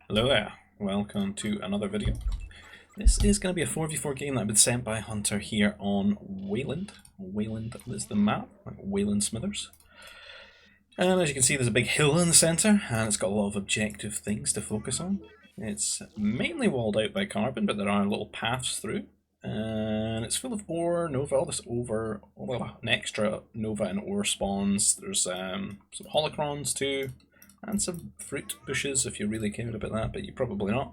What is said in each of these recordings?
Hello there, welcome to another video. This is going to be a 4v4 game that I've been sent by Hunter here on Wayland. Wayland is the map, like Wayland Smithers. And as you can see, there's a big hill in the centre, and it's got a lot of objective things to focus on. It's mainly walled out by carbon, but there are little paths through. And it's full of ore, nova, all this over, an extra nova and ore spawns. There's some holocrons too. And some fruit bushes if you really cared about that, but you probably not.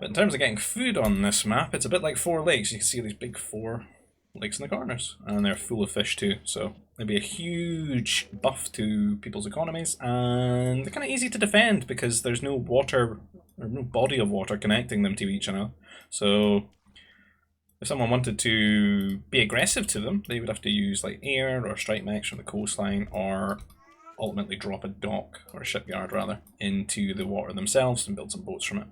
But in terms of getting food on this map, it's a bit like 4 lakes. You can see these big 4 lakes in the corners, and they're full of fish too. So it'll be a huge buff to people's economies, and they're kind of easy to defend because there's no water, or no body of water connecting them to each other. So if someone wanted to be aggressive to them, they would have to use like air or strike mechs from the coastline, or ultimately drop a dock, or a shipyard rather, into the water themselves and build some boats from it.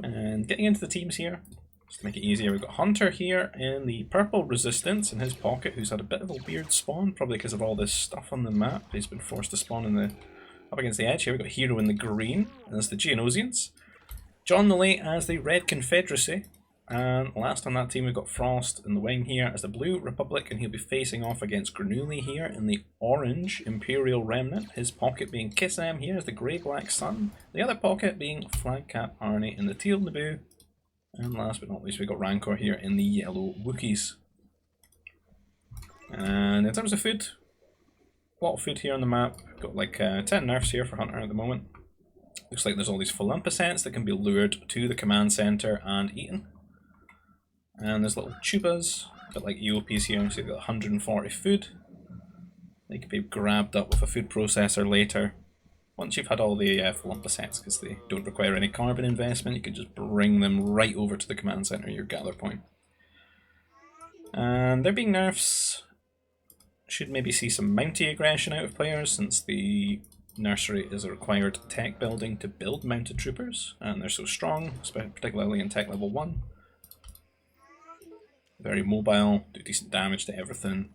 And getting into the teams here, just to make it easier, we've got Hunter here in the purple resistance in his pocket, who's had a bit of a weird spawn, probably because of all this stuff on the map. He's been forced to spawn in the up against the edge here. We've got Hero in the green, and that's the Geonosians. John the Late as the Red Confederacy. And last on that team we've got Frost in the wing here as the Blue Republic, and he'll be facing off against Granuli here in the orange Imperial Remnant, his pocket being Kissam here as the Grey-Black Sun, the other pocket being Flagcap Arnie in the teal Naboo, and last but not least we've got Rancor here in the yellow Wookiees. And in terms of food, a lot of food here on the map. We've got like 10 nerfs here for Hunter at the moment. Looks like there's all these Philimpocents that can be lured to the command center and eaten. And there's little tubas, a bit like EOPs here, so you've got 140 food. They can be grabbed up with a food processor later. Once you've had all the Philimpocents, because they don't require any carbon investment, you can just bring them right over to the command center, your gather point. And there being nerfs, should maybe see some mountie aggression out of players, since the nursery is a required tech building to build mounted troopers, and they're so strong, particularly in tech level 1. Very mobile, do decent damage to everything,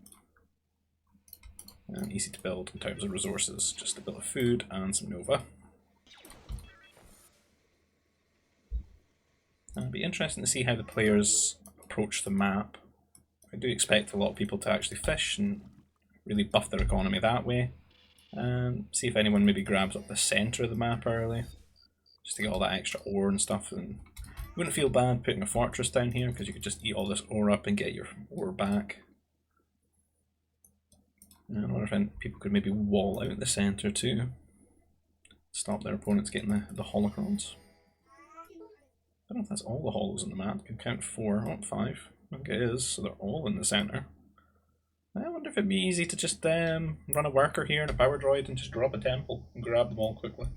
and easy to build in terms of resources, just a bit of food and some nova. It'll be interesting to see how the players approach the map. I do expect a lot of people to actually fish and really buff their economy that way, and see if anyone maybe grabs up the centre of the map early, just to get all that extra ore and stuff. And you wouldn't feel bad putting a fortress down here, because you could just eat all this ore up and get your ore back. And I wonder if people could maybe wall out the centre too, stop their opponents getting the holocrons. I don't know if that's all the holos in the map. You can count 4, not 5. I think it is, so they're all in the centre. I wonder if it'd be easy to just run a worker here and a power droid and just drop a temple and grab them all quickly.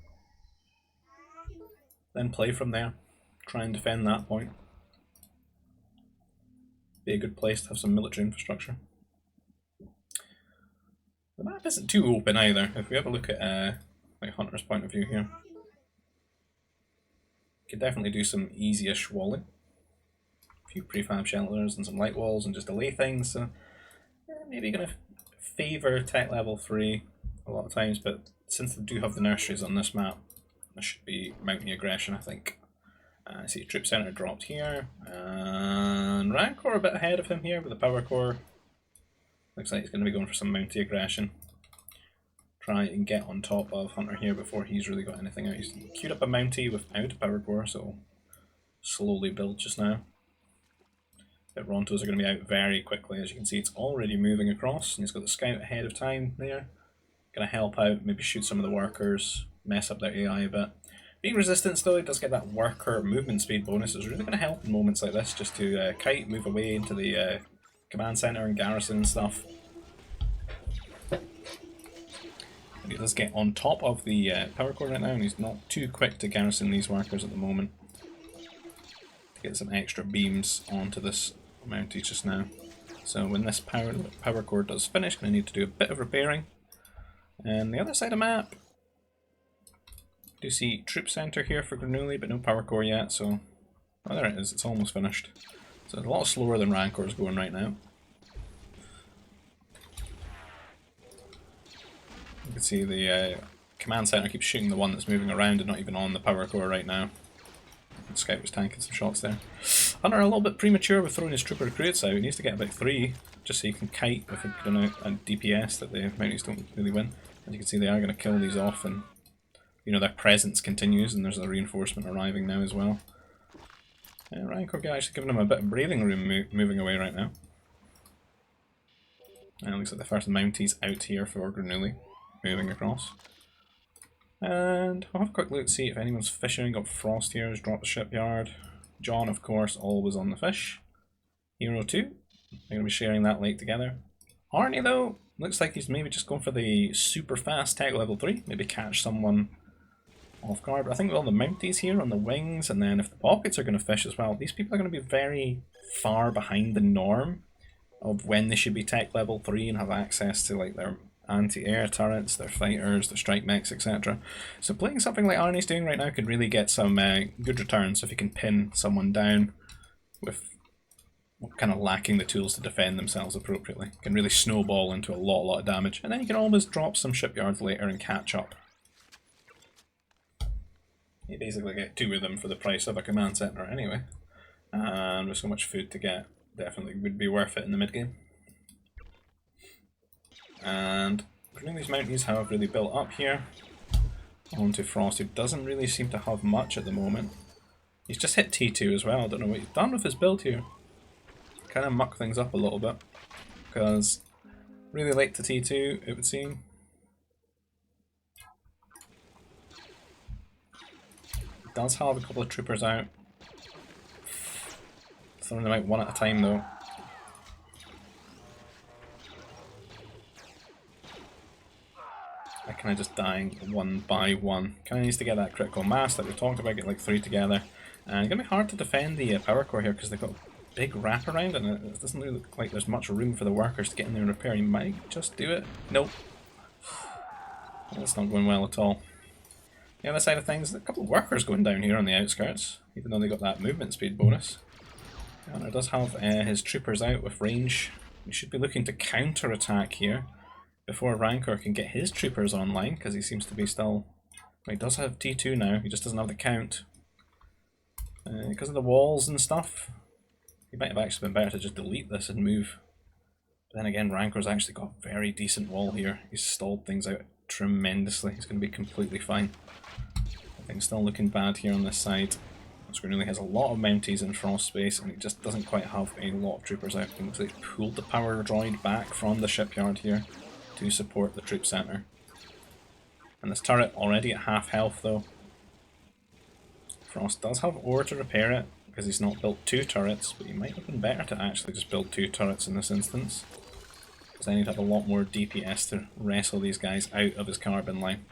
Then play from there. Try and defend that point. Be a good place to have some military infrastructure. The map isn't too open either. If we have a look at like Hunter's point of view here, you could definitely do some easy-ish walling. A few prefab shelters and some light walls and just delay things. So maybe going to favour tech level 3 a lot of times, but since they do have the nurseries on this map, there should be mounting aggression, I think. I see a troop center dropped here, and Rancor a bit ahead of him here with the power core. Looks like he's going to be going for some mountie aggression. Try and get on top of Hunter here before he's really got anything out. He's queued up a mountie without a power core, so slowly build just now. The Rontos are going to be out very quickly. As you can see, it's already moving across, and he's got the scout ahead of time there. Going to help out, maybe shoot some of the workers, mess up their AI a bit. Being resistance though, it does get that worker movement speed bonus. It's really going to help in moments like this, just to kite, move away into the command center and garrison and stuff. And he does get on top of the power core right now, and he's not too quick to garrison these workers at the moment. To get some extra beams onto this mountie just now. So when this power core does finish, going to need to do a bit of repairing. And the other side of the map, do see troop center here for Granuli, but no power core yet, so oh, there it is, it's almost finished. So it's a lot slower than Rancor's going right now. You can see the command center keeps shooting the one that's moving around and not even on the power core right now. Scout was tanking some shots there. Hunter a little bit premature with throwing his trooper recruits out. He needs to get about 3, just so he can kite with a good amount of DPS that the Mounties don't really win. As you can see, they are going to kill these off, and you know their presence continues, and there's a reinforcement arriving now as well. Rancor actually giving him a bit of breathing room moving away right now. And it looks like the first Mounties out here for Granuli, moving across. And I'll have a quick look to see if anyone's fishing. Got Frost here, has dropped the shipyard. John, of course, always on the fish. Hero 2, they're going to be sharing that lake together. Arnie, though, looks like he's maybe just going for the super fast tech level 3. Maybe catch someone off guard. But I think with all the Mounties here on the wings, and then if the pockets are going to fish as well, these people are going to be very far behind the norm of when they should be tech level 3 and have access to like their anti-air turrets, their fighters, their strike mechs, etc. So playing something like Arnie's doing right now could really get some good returns if you can pin someone down with kind of lacking the tools to defend themselves appropriately. Can really snowball into a lot of damage, and then you can always drop some shipyards later and catch up. You basically get 2 of them for the price of a command center anyway, and with so much food to get, definitely would be worth it in the mid game. And these Mounties have really built up here. Onto Frost, who doesn't really seem to have much at the moment. He's just hit T2 as well. I don't know what he's done with his build here. Kind of muck things up a little bit, because really late to T2 it would seem. He does have a couple of troopers out. Throwing them out one at a time though. They're kind of just dying one by one. Kind of needs to get that critical mass that we talked about, get like 3 together. And it's going to be hard to defend the power core here because they've got a big wraparound, and it doesn't really look like there's much room for the workers to get in there and repair. You might just do it. Nope. That's not going well at all. The other side of things, a couple of workers going down here on the outskirts, even though they got that movement speed bonus. Hunter does have his troopers out with range. He should be looking to counter-attack here before Rancor can get his troopers online, because he seems to be still... Well, he does have T2 now, he just doesn't have the count. Because of the walls and stuff, he might have actually been better to just delete this and move. But then again, Rancor's actually got a very decent wall here. He's stalled things out tremendously. He's going to be completely fine. Things still looking bad here on this side. Granuli has a lot of Mounties in Frost space, and he just doesn't quite have a lot of troopers out. He looks like he pulled the power droid back from the shipyard here to support the troop centre. And this turret already at half health though. Frost does have ore to repair it, because he's not built 2 turrets, but he might have been better to actually just build 2 turrets in this instance. Because then he'd have a lot more DPS to wrestle these guys out of his carbon line.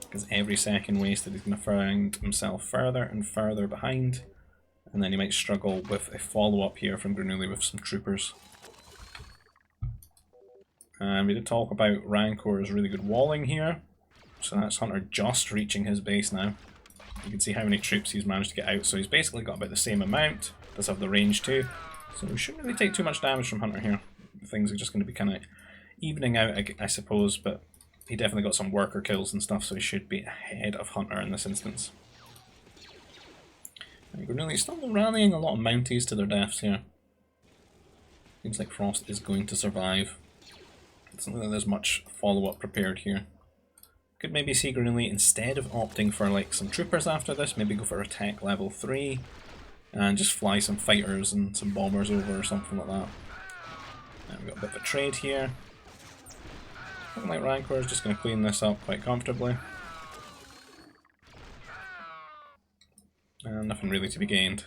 Because every second wasted he's going to find himself further and further behind, and then he might struggle with a follow-up here from Granuli with some troopers. And we did talk about Rancor's really good walling here, so that's Hunter just reaching his base now. You can see how many troops he's managed to get out, so he's basically got about the same amount, does have the range too, so we shouldn't really take too much damage from Hunter here. Things are just going to be kind of evening out, I suppose, but he definitely got some worker kills and stuff, so he should be ahead of Hunter in this instance. Granuli still rallying a lot of Mounties to their deaths here. Seems like Frost is going to survive. It doesn't look like there's much follow-up prepared here. Could maybe see Granuli, instead of opting for like some troopers after this, maybe go for a tech level 3 and just fly some fighters and some bombers over or something like that. And we've got a bit of a trade here. Looking like Rancor is just going to clean this up quite comfortably. And nothing really to be gained.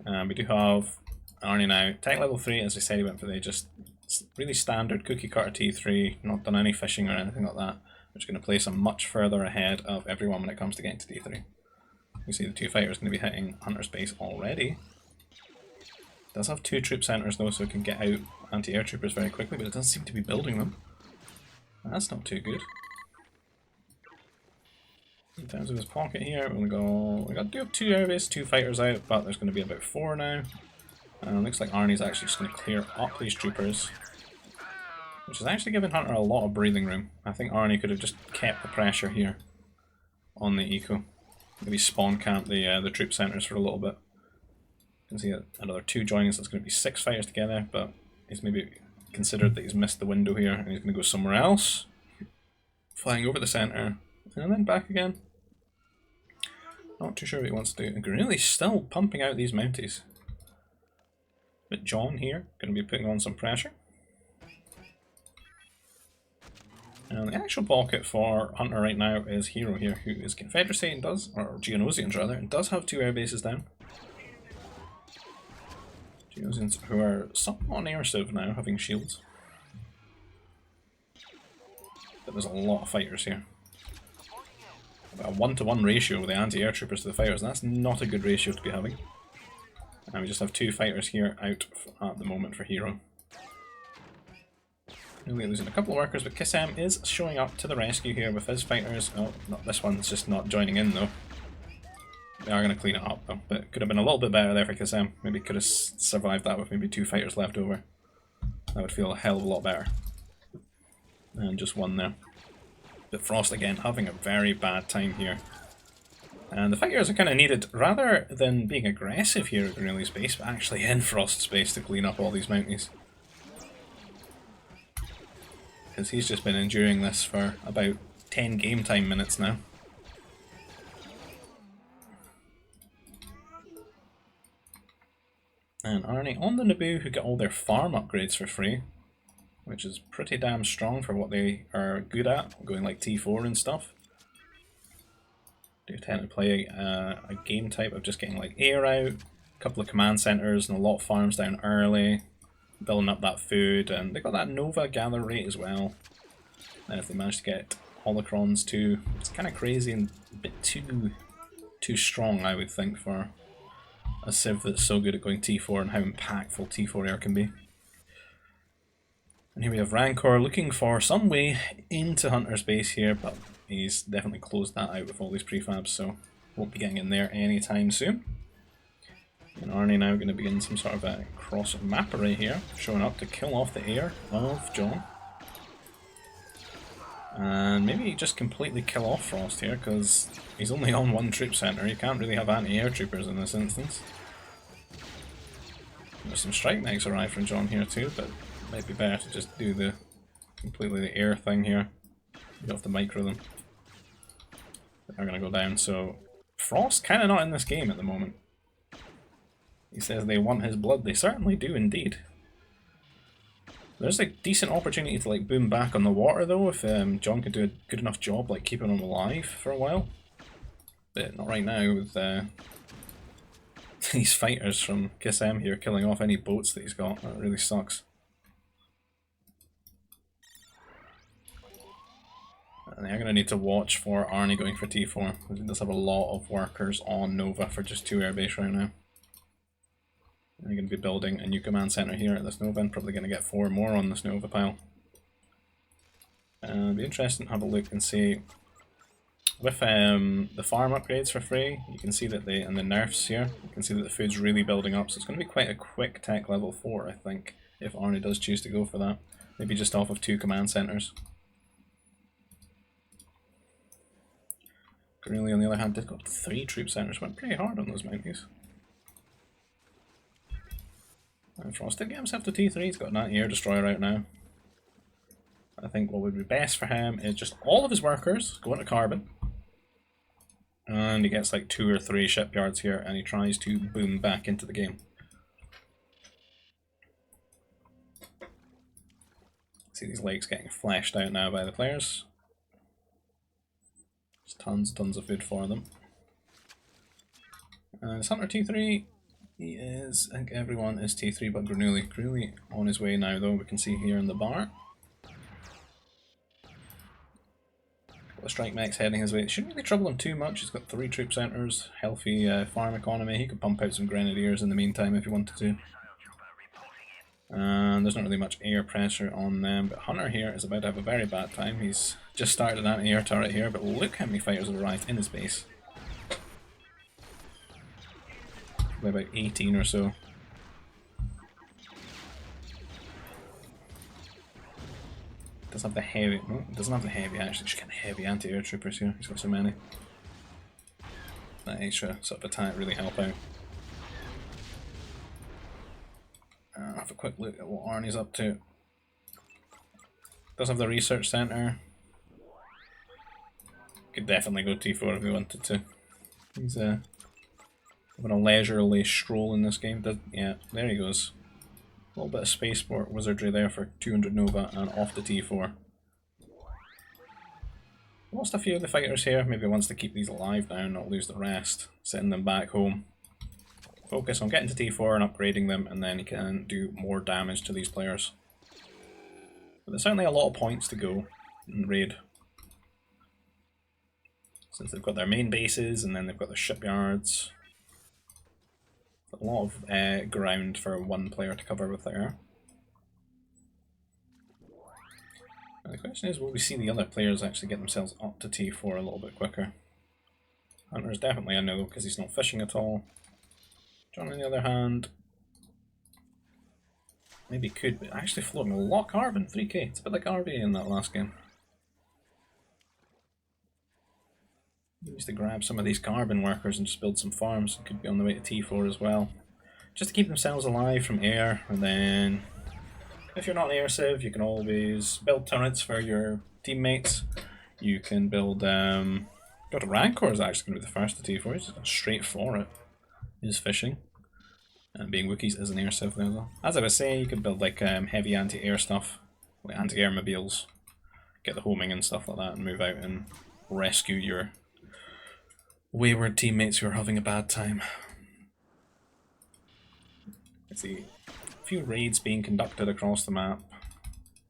We do have Arnie now. Tech level 3, as I said, he went for the just really standard cookie cutter T3, not done any fishing or anything like that, which is going to place him much further ahead of everyone when it comes to getting to T3. You see the 2 fighters going to be hitting Hunter's base already. Does have 2 troop centres though, so it can get out anti-air troopers very quickly, but it doesn't seem to be building them. That's not too good. In terms of his pocket here, we do have 2 airbases, 2 fighters out, but there's going to be about 4 now. And it looks like Arnie's actually just going to clear up these troopers, which is actually giving Hunter a lot of breathing room. I think Arnie could have just kept the pressure here on the eco. maybe spawn camp the troop centers for a little bit. You can see another 2 joining us, so it's going to be 6 fighters together, but he's maybe considered that he's missed the window here and he's going to go somewhere else. Flying over the centre and then back again. Not too sure what he wants to do. And really still pumping out these mounties. But John here, going to be putting on some pressure. And the actual ball kit for Hunter right now is Hero here, who is Confederacy and does, or Geonosians rather, and does have 2 air bases down. Geonosians who are somewhat on air civ now, having shields. But there's a lot of fighters here. About a 1-to-1 ratio with the anti-air troopers to the fighters, and that's not a good ratio to be having. And we just have 2 fighters here out at the moment for Hero. We're losing a couple of workers, but Kissam is showing up to the rescue here with his fighters. Oh, not this one's just not joining in though. They are going to clean it up though, but it could have been a little bit better there for Kissam. Maybe could have survived that with maybe 2 fighters left over. That would feel a hell of a lot better. And just 1 there. But Frost again having a very bad time here. And the fighters are kind of needed, rather than being aggressive here at Grenouille's base, but actually in Frost's base to clean up all these mounties. Because he's just been enduring this for about 10 game time minutes now. And Arnie on the Naboo, who get all their farm upgrades for free, which is pretty damn strong for what they are good at, going like T4 and stuff. Do tend to play a game type of just getting like air out, a couple of command centers and a lot of farms down early, building up that food, and they got that Nova gather rate as well. And if they manage to get holocrons too, it's kind of crazy and a bit too strong, I would think, for a civ that's so good at going T4 and how impactful T4 air can be. And here we have Rancor looking for some way into Hunter's base here, but he's definitely closed that out with all these prefabs, so won't be getting in there anytime soon. And Arnie now going to begin some sort of a cross map array here, showing up to kill off the air of John. And maybe just completely kill off Frost here, because he's only on 1 troop centre. You can't really have anti-air troopers in this instance. There's some strike mechs arrive from John here too, but it might be better to just do the completely the air thing here. You don't have to micro them. They're going to go down, so Frost kind of not in this game at the moment. He says they want his blood. They certainly do indeed. There's a decent opportunity to like boom back on the water though, if John could do a good enough job like keeping him alive for a while. But not right now with these fighters from Kissam here killing off any boats that he's got. That really sucks. And they're going to need to watch for Arnie going for T4, because he does have a lot of workers on Nova for just 2 airbase right now. And they're going to be building a new command center here at this Nova, and probably going to get 4 more on this Nova pile. It'll be interesting to have a look and see, with the farm upgrades for free, you can see that and the nerfs here, you can see that the food's really building up, so it's going to be quite a quick tech level 4, I think, if Arnie does choose to go for that. Maybe just off of 2 command centers. Grenouille, on the other hand, did got 3 troop centers, went pretty hard on those mounties. And Frost did get himself to T3, he's got an anti-air destroyer out now. I think what would be best for him is just all of his workers go into carbon. And he gets like 2 or 3 shipyards here, and he tries to boom back into the game. See these lakes getting fleshed out now by the players. There's tons of food for them. And it's Hunter T3. He is, I think everyone is T3 but Grenouille. Grenouille on his way now though, we can see here in the bar. The strike mech's heading his way. It shouldn't really trouble him too much. He's got 3 troop centers, healthy farm economy. He could pump out some grenadiers in the meantime if he wanted to. And there's not really much air pressure on them, but Hunter here is about to have a very bad time. He's just started an anti-air turret here, but look how many fighters have arrived in his base. About 18 or so. Does have the heavy, no, it doesn't have the heavy actually, just kind of heavy anti-air troopers here, he's got so many. that extra sort of attack really help out. Have a quick look at what Arnie's up to. Does have the research centre. Could definitely go T4 if he wanted to. He's having a leisurely stroll in this game. Yeah, there he goes. A little bit of spaceport wizardry there for 200 Nova and off to T4. Lost a few of the fighters here. Maybe wants to keep these alive now and not lose the rest. Sending them back home. Focus on getting to T4 and upgrading them, and then he can do more damage to these players. But there's certainly a lot of points to go in the raid. Since they've got their main bases and then they've got their shipyards. A lot of ground for one player to cover with there. And the question is, will we see the other players actually get themselves up to T4 a little bit quicker? Hunter's definitely a no because he's not fishing at all. John, on the other hand, maybe could, but actually floating a lot of carbon, 3k. It's a bit like RV in that last game. He needs to grab some of these carbon workers and just build some farms. Could be on the way to T4 as well. Just to keep themselves alive from air, and then if you're not an air civ, you can always build turrets for your teammates. You can build, go to Rancor is actually going to be the first to T4, he's just straight for it. He's fishing. And being Wookiees is an air civ there as well. As I was saying, you could build like heavy anti-air stuff, like anti-air mobiles, get the homing and stuff like that, and move out and rescue your wayward teammates who are having a bad time. I see a few raids being conducted across the map,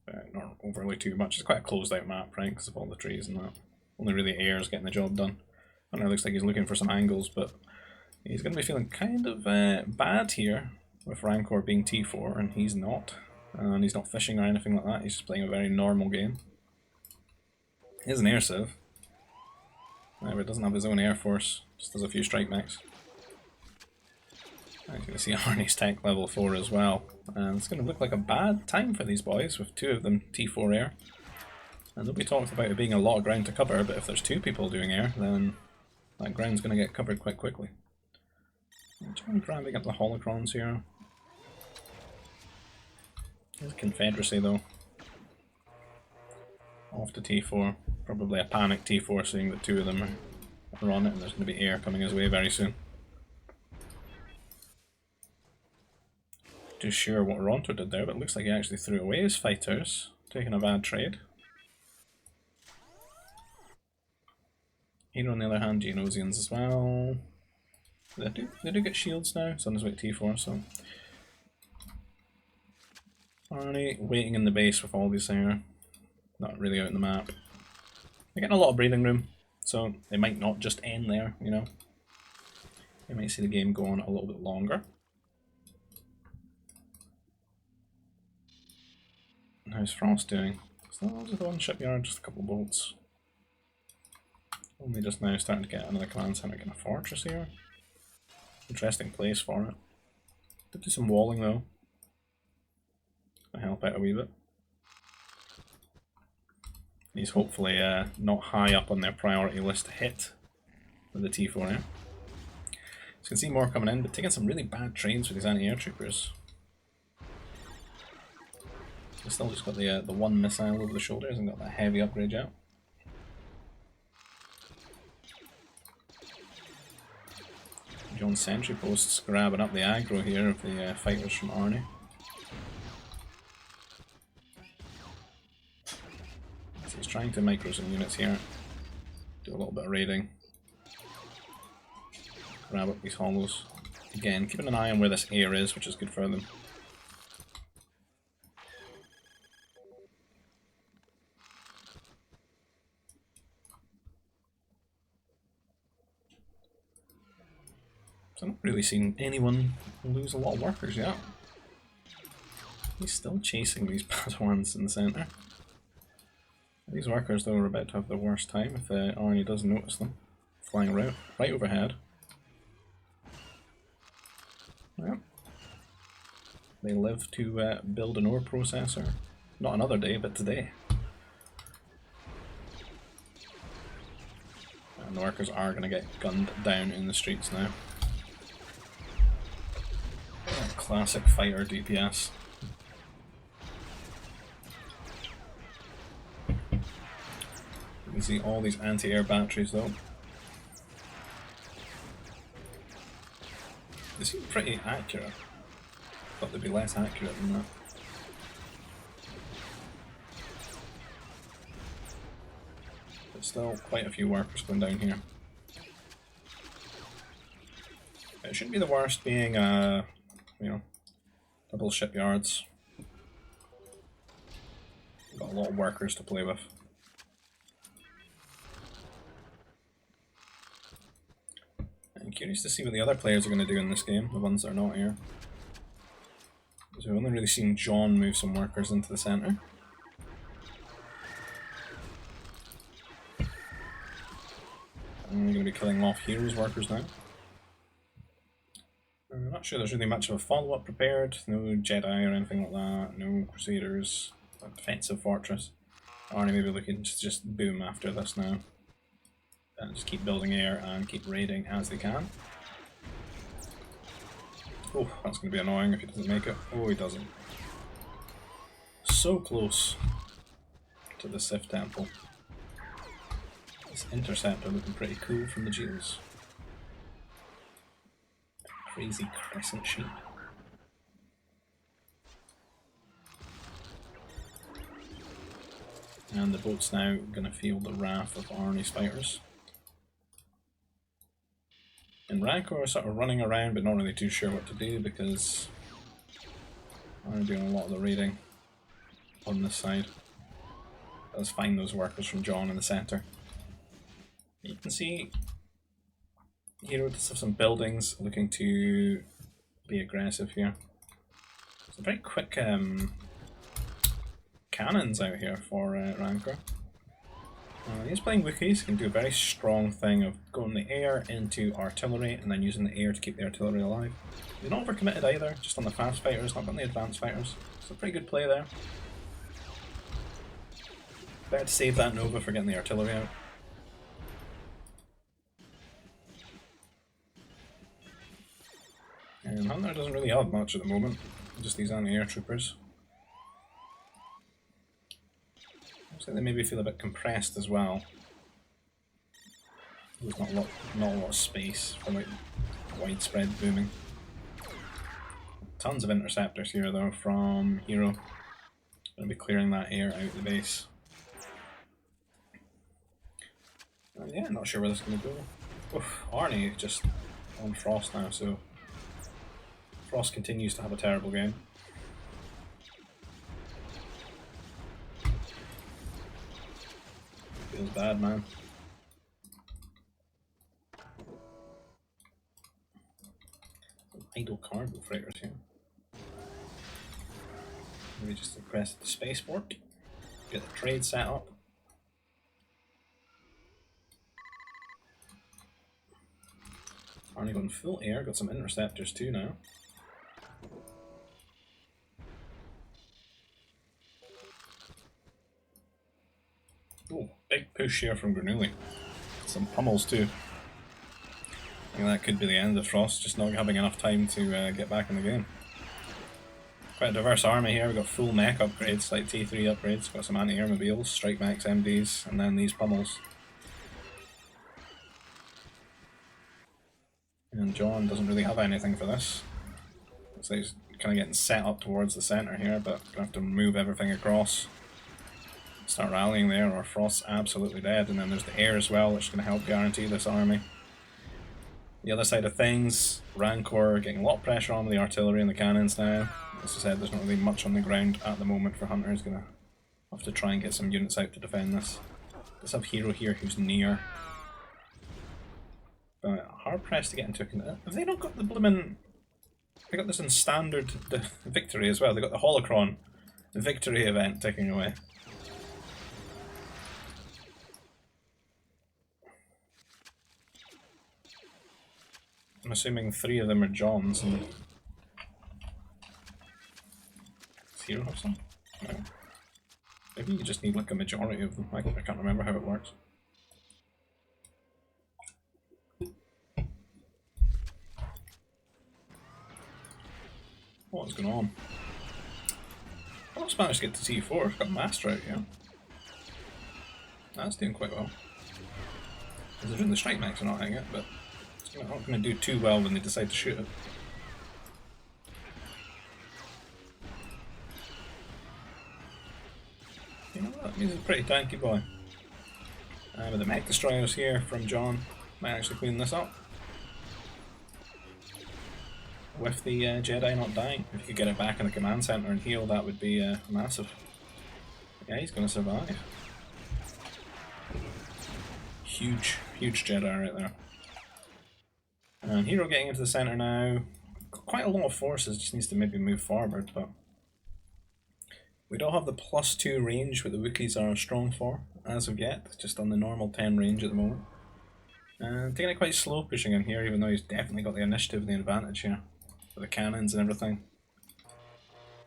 but not overly too much. It's quite a closed out map, right, because of all the trees and that. Only really air's getting the job done. I know it looks like he's looking for some angles, but he's going to be feeling kind of bad here with Rancor being T4, and he's not. And he's not fishing or anything like that, he's just playing a very normal game. He is an air civ. However, he doesn't have his own air force, just does a few strike mechs. I'm going to see Arnie's tech level 4 as well. And it's going to look like a bad time for these boys, with two of them T4 air. And they'll be talked about it being a lot of ground to cover, but if there's two people doing air, then that ground's going to get covered quite quickly. I'm trying grabbing up the holocrons here. There's a Confederacy though. Off to T4. Probably a panic T4 seeing that two of them are on it, and there's going to be air coming his way very soon. Too sure what Ronto did there, but it looks like he actually threw away his fighters, taking a bad trade. Here on the other hand, Geonosians as well. They do get shields now, it's on his way to T4, so... Arnie waiting in the base with all these there, not really out in the map. They're getting a lot of breathing room, so they might not just end there, you know. You might see the game go on a little bit longer. How's Frost doing? Still just one shipyard, just a couple of boats. Only just now starting to get another command center, getting a fortress here. Interesting place for it. Did do some walling though. Gonna help out a wee bit. He's hopefully not high up on their priority list to hit with the T4 here. So you can see more coming in, but taking some really bad trains for these anti-air troopers. He's still just got the one missile over the shoulders and got that heavy upgrade yet. John's sentry posts grabbing up the aggro here of the fighters from Arnie. So he's trying to micro some units here, do a little bit of raiding, grab up these hollows. Again, keeping an eye on where this air is, which is good for them. So I'm not really seeing anyone lose a lot of workers yet. He's still chasing these bad ones in the centre. These workers though are about to have the worst time if Arnie does notice them. Flying right overhead. Yep. They live to build an ore processor. Not another day, but today. And the workers are going to get gunned down in the streets now. Classic fighter DPS. You can see all these anti-air batteries though. They seem pretty accurate. Thought they'd be less accurate than that. But still, quite a few workers going down here. It shouldn't be the worst being, you know, double shipyards. Got a lot of workers to play with. I'm curious to see what the other players are going to do in this game, the ones that are not here. So we've only really seen John move some workers into the centre. I'm going to be killing off Heroes workers now. I'm not sure there's really much of a follow-up prepared. No Jedi or anything like that. No Crusaders. A defensive fortress. Arnie maybe looking to just boom after this now. And just keep building air and keep raiding as they can. Oh, that's going to be annoying if he doesn't make it. Oh, he doesn't. So close to the Sith Temple. This interceptor looking pretty cool from the Geels. Crazy crescent shape. And the boat's now going to feel the wrath of Arnie's fighters. And Rancor are sort of running around but not really too sure what to do because I'm doing a lot of the raiding on this side. Let's find those workers from John in the centre. You can see Hero does have some buildings looking to be aggressive here. Some very quick cannons out here for Rancor. He's playing Wookiees, he can do a very strong thing of going the air into artillery and then using the air to keep the artillery alive. He's not overcommitted either, just on the fast fighters, not on the advanced fighters. It's a pretty good play there. Better to save that Nova for getting the artillery out. And Hunter doesn't really have much at the moment, just these anti-air troopers. Looks like they maybe feel a bit compressed as well. There's not a lot of space for like widespread booming. Tons of interceptors here though from Hero. Gonna be clearing that air out of the base. And yeah, not sure where this is gonna go. Oof, Arnie just on Frost now, so Frost continues to have a terrible game. Feels bad, man. Some idle cargo freighters here. Maybe just press the spaceport. Get the trade set up. Arnie going full air, got some interceptors too now. Oh, big push here from Granuli. Some pummels too. I think that could be the end of Frost, just not having enough time to get back in the game. Quite a diverse army here, we've got full mech upgrades, like T3 upgrades, got some anti-air mobiles, strike max MDs, and then these pummels. And John doesn't really have anything for this. So he's kind of getting set up towards the centre here, but gonna have to move everything across. Start rallying there, or Frost's absolutely dead. And then there's the air as well, which is going to help guarantee this army. The other side of things, Rancor getting a lot of pressure on the artillery and the cannons now. As I said, there's not really much on the ground at the moment for Hunter. He's going to have to try and get some units out to defend this. Let's have Hero here who's near. But hard pressed to get into a... Have they not got the bloomin'... They got this in standard victory as well. They got the Holocron victory event ticking away. I'm assuming 3 of them are Johns and... Does Hero have some? No. Maybe you just need like a majority of them. I can't remember how it works. What's going on? I almost managed to get to T4. Got Master out here. That's doing quite well. Considering the strike max are not hitting it, but it's not going to do too well when they decide to shoot it. You know what? He's a pretty tanky boy. With the mech destroyers here from John, might actually clean this up. With the Jedi not dying. If you could get it back in the command center and heal, that would be massive. Yeah, he's going to survive. Huge, huge Jedi right there. And Hero getting into the center now. Got quite a lot of forces, just needs to maybe move forward, but we don't have the +2 range what the Wookiees are strong for as of yet, just on the normal 10 range at the moment. And taking it quite slow pushing in here, even though he's definitely got the initiative and the advantage here. With the cannons and everything.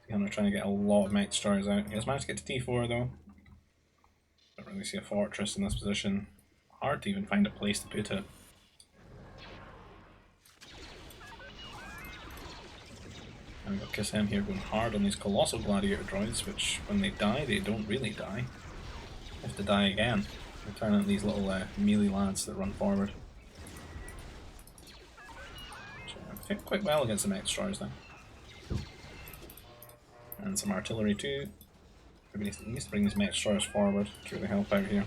He's trying to get a lot of mech destroyers out. He has managed to get to T4 though. Don't really see a fortress in this position. Hard to even find a place to put it. And we've got KSM here going hard on these colossal gladiator droids, which when they die, they don't really die. They have to die again. They turn into these little melee lads that run forward. I think quite well against the mech destroyers now. And some artillery too. Maybe needs to bring these mech destroyers forward to really help out here.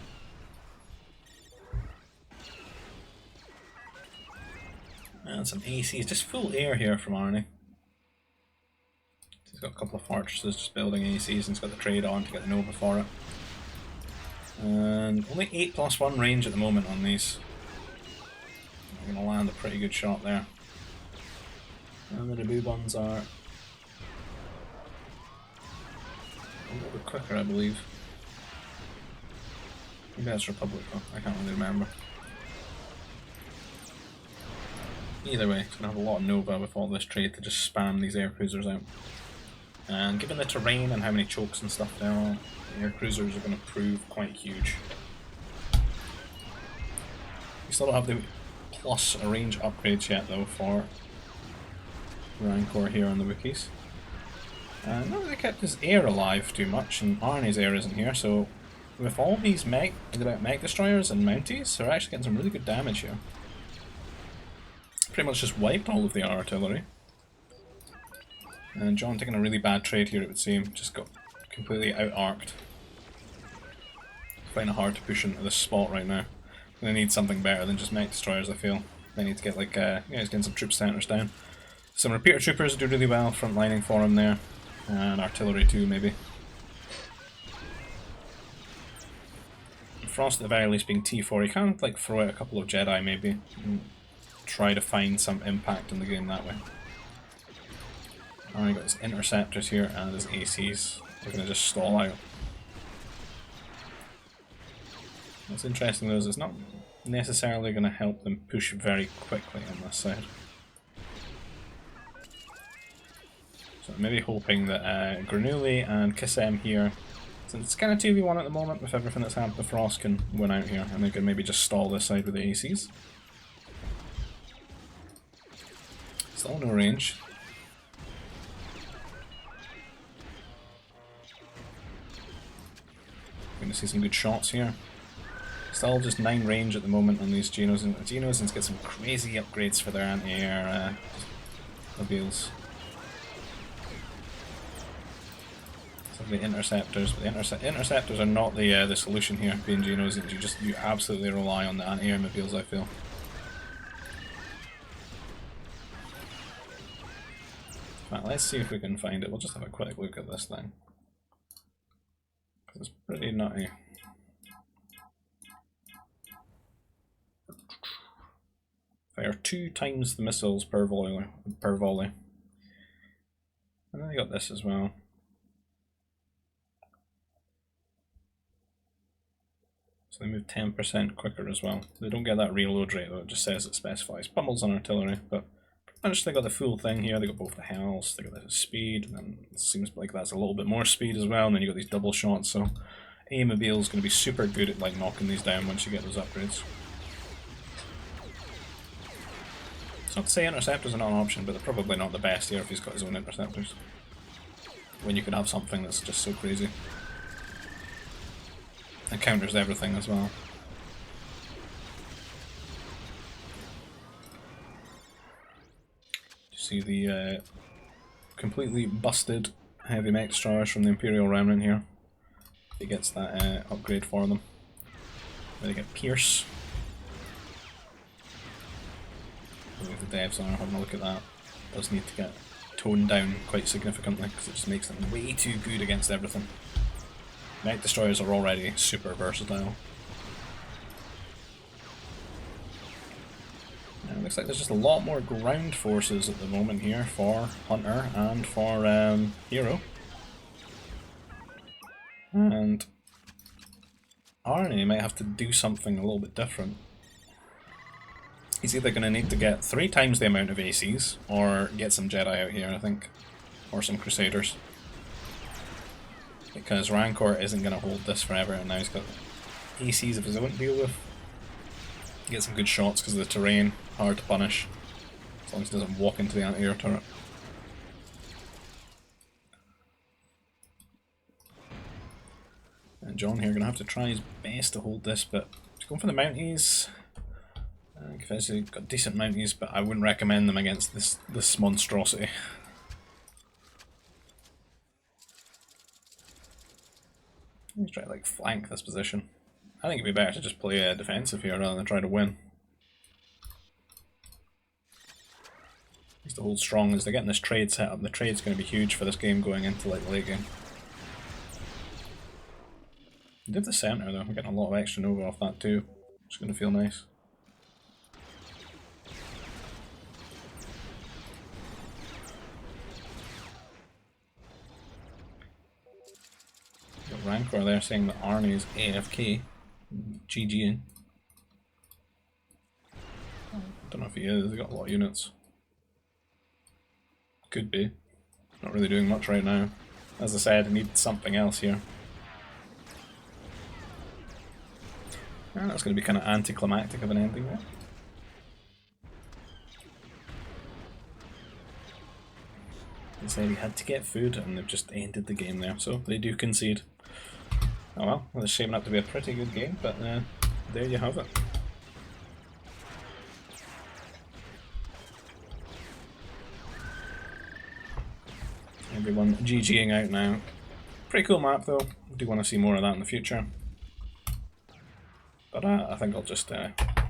And some ACs, just full air here from Arnie. He's got a couple of fortresses just building ACs and he's got the trade on to get the Nova for it. And only 8+1 range at the moment on these. I'm going to land a pretty good shot there. And the Naboo ones are a little bit quicker, I believe. Maybe that's Republic though, I can't really remember. Either way, it's going to have a lot of Nova with all this trade to just spam these air cruisers out. And given the terrain and how many chokes and stuff there are, the air cruisers are going to prove quite huge. We still don't have the plus range upgrades yet though for Rancor here on the Wookiees. And not really kept his air alive too much, and Arnie's air isn't here, so with all these mech destroyers and mounties, they're actually getting some really good damage here. Pretty much just wiped all of the artillery. And John taking a really bad trade here, it would seem, just got completely out-arced. Finding it hard to push into this spot right now. They need something better than just mech destroyers, I feel. They need to get like, yeah, he's getting some troop centers down. Some repeater troopers do really well, front lining for him there. And artillery too, maybe. Frost at the very least being T4, he can like throw out a couple of Jedi maybe. And try to find some impact in the game that way. Alright, got his interceptors here and his ACs. They're going to just stall out. What's interesting though is it's not necessarily going to help them push very quickly on this side. So I'm maybe hoping that Granuli and KSM here, since it's kind of 2v1 at the moment with everything that's happened to Frost, can win out here and they can maybe just stall this side with the ACs. Still no range. Going to see some good shots here. Still just 9 range at the moment on these Genos, and Genos get some crazy upgrades for their anti-air mobiles. Some of the interceptors, but the interceptors are not the solution here. Being Genos, you absolutely rely on the anti-air mobiles, I feel. Right, let's see if we can find it. We'll just have a quick look at this thing. It's pretty nutty. Fire 2 times the missiles per volley. And then they got this as well. So they move 10% quicker as well. They don't get that reload rate though, it just says it specifies pummels on artillery, but pretty much they got the full thing here. They got both the health, they got the speed, and then it seems like that's a little bit more speed as well, and then you got these double shots, so A-Mobile is going to be super good at like knocking these down once you get those upgrades. It's not to say interceptors are not an option, but they're probably not the best here if he's got his own interceptors. When you could have something that's just so crazy. It counters everything as well. You see the completely busted heavy mech destroyers from the Imperial Remnant here. He gets that upgrade for them. They get Pierce. The devs are having a look at that. Does need to get toned down quite significantly because it just makes them way too good against everything. Mech destroyers are already super versatile. And it looks like there's just a lot more ground forces at the moment here for Hunter and for Hero. And Arnie might have to do something a little bit different. He's either going to need to get 3 times the amount of ACs, or get some Jedi out here, I think. Or some Crusaders. Because Rancor isn't going to hold this forever, and now he's got ACs of his own to deal with. Get some good shots because of the terrain, hard to punish. As long as he doesn't walk into the anti-air turret. And John here going to have to try his best to hold this, but he's going for the Mounties. He's got decent Mounties, but I wouldn't recommend them against this monstrosity. Let's try to like flank this position. I think it'd be better to just play defensive here rather than try to win. Just to hold strong as they're getting this trade set up. The trade's going to be huge for this game going into like the late game. We did the center though, we're getting a lot of extra Nova off that too. It's going to feel nice. Rancor there saying that Arnie is AFK. GGing. Don't know if he is, he's got a lot of units. Could be. Not really doing much right now. As I said, I need something else here. And that's going to be kind of anticlimactic of an ending there. He said he had to get food and they've just ended the game there, so they do concede. Oh well, it's shaping up to be a pretty good game, but there you have it. Everyone GGing out now. Pretty cool map though, do want to see more of that in the future. But I think I'll just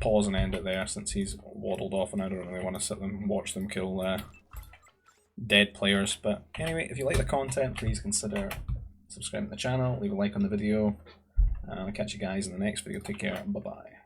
pause and end it there since he's waddled off and I don't really want to sit and watch them kill dead players. But anyway, if you like the content, please consider subscribing to the channel, leave a like on the video, and I'll catch you guys in the next video. Take care, bye bye.